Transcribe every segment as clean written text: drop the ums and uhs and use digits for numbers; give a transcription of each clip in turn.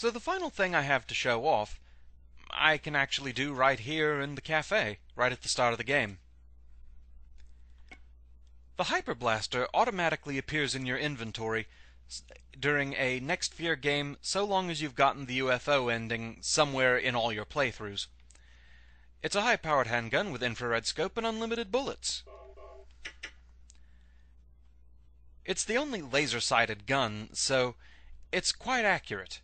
So the final thing I have to show off, I can actually do right here in the cafe, right at the start of the game. The Hyper Blaster automatically appears in your inventory during a Next Fear game so long as you've gotten the UFO ending somewhere in all your playthroughs. It's a high-powered handgun with infrared scope and unlimited bullets. It's the only laser-sighted gun, so it's quite accurate.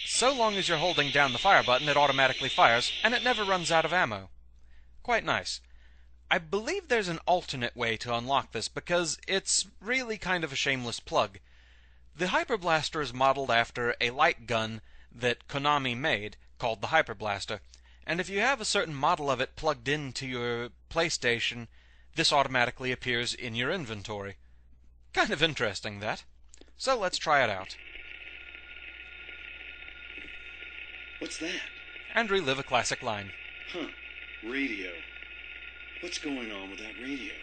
So long as you're holding down the fire button, it automatically fires, and it never runs out of ammo. Quite nice. I believe there's an alternate way to unlock this, because it's really kind of a shameless plug. The Hyper Blaster is modeled after a light gun that Konami made, called the Hyper Blaster, and if you have a certain model of it plugged into your PlayStation, this automatically appears in your inventory. Kind of interesting, that. So let's try it out. What's that? And relive a classic line. Huh. Radio. What's going on with that radio?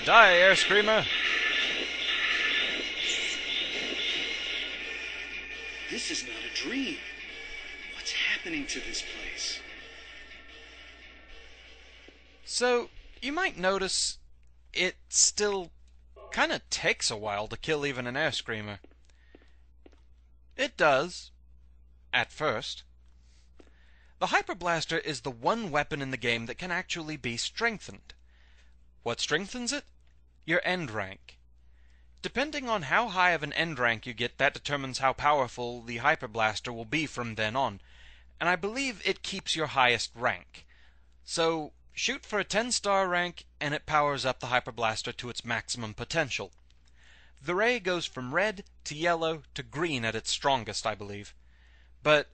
Die, Air Screamer! This is not a dream. What's happening to this place? So, you might notice it still kinda takes a while to kill even an Air Screamer. It does. At first. The Hyper Blaster is the one weapon in the game that can actually be strengthened. What strengthens it? Your end rank. Depending on how high of an end rank you get, that determines how powerful the Hyper Blaster will be from then on, and I believe it keeps your highest rank. So, shoot for a 10-star rank, and it powers up the Hyper Blaster to its maximum potential. The ray goes from red to yellow to green at its strongest, I believe. But,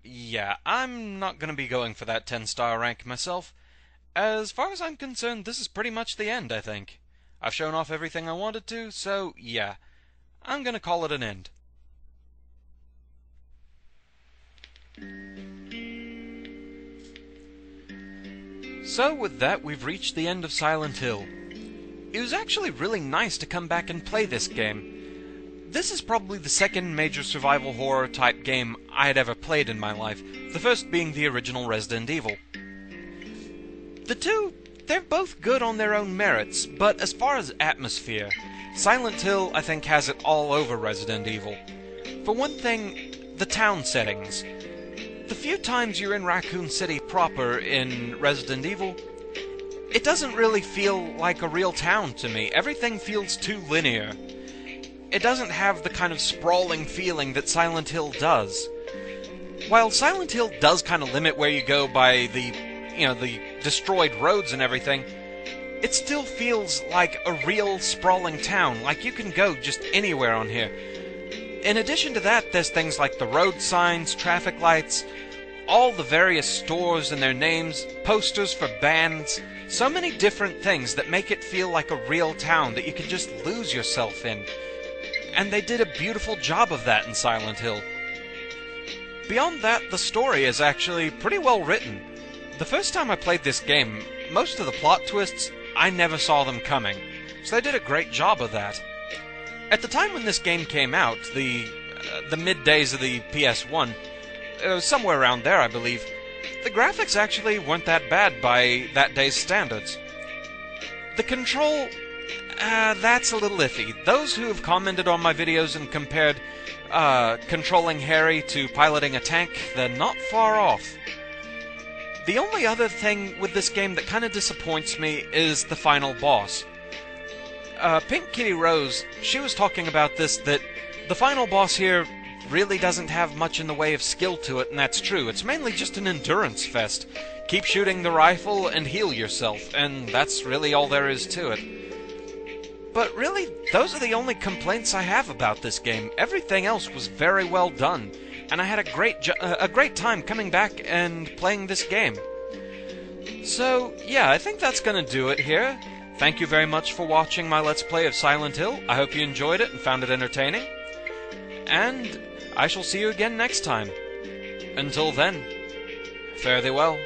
yeah, I'm not gonna be going for that 10-star rank myself. As far as I'm concerned, this is pretty much the end, I think. I've shown off everything I wanted to, so yeah, I'm gonna call it an end. So with that, we've reached the end of Silent Hill. It was actually really nice to come back and play this game. This is probably the second major survival horror type game I had ever played in my life, the first being the original Resident Evil. The two, they're both good on their own merits, but as far as atmosphere, Silent Hill, I think, has it all over Resident Evil. For one thing, the town settings. The few times you're in Raccoon City proper in Resident Evil, it doesn't really feel like a real town to me. Everything feels too linear. It doesn't have the kind of sprawling feeling that Silent Hill does. While Silent Hill does kind of limit where you go by the destroyed roads and everything, it still feels like a real sprawling town, like you can go just anywhere on here. In addition to that, there's things like the road signs, traffic lights, all the various stores and their names, posters for bands, so many different things that make it feel like a real town that you can just lose yourself in. And they did a beautiful job of that in Silent Hill. Beyond that, the story is actually pretty well written. The first time I played this game, most of the plot twists, I never saw them coming, so they did a great job of that. At the time when this game came out, the mid-days of the PS1, somewhere around there I believe, the graphics actually weren't that bad by that day's standards. The control, that's a little iffy. Those who have commented on my videos and compared controlling Harry to piloting a tank, they're not far off. The only other thing with this game that kind of disappoints me is the final boss. Pink Kitty Rose, she was talking about this, that the final boss here really doesn't have much in the way of skill to it, and that's true. It's mainly just an endurance fest. Keep shooting the rifle and heal yourself, and that's really all there is to it. But really, those are the only complaints I have about this game. Everything else was very well done, and I had a great time coming back and playing this game. So, yeah, I think that's gonna do it here. Thank you very much for watching my Let's Play of Silent Hill. I hope you enjoyed it and found it entertaining. And I shall see you again next time. Until then, fare thee well.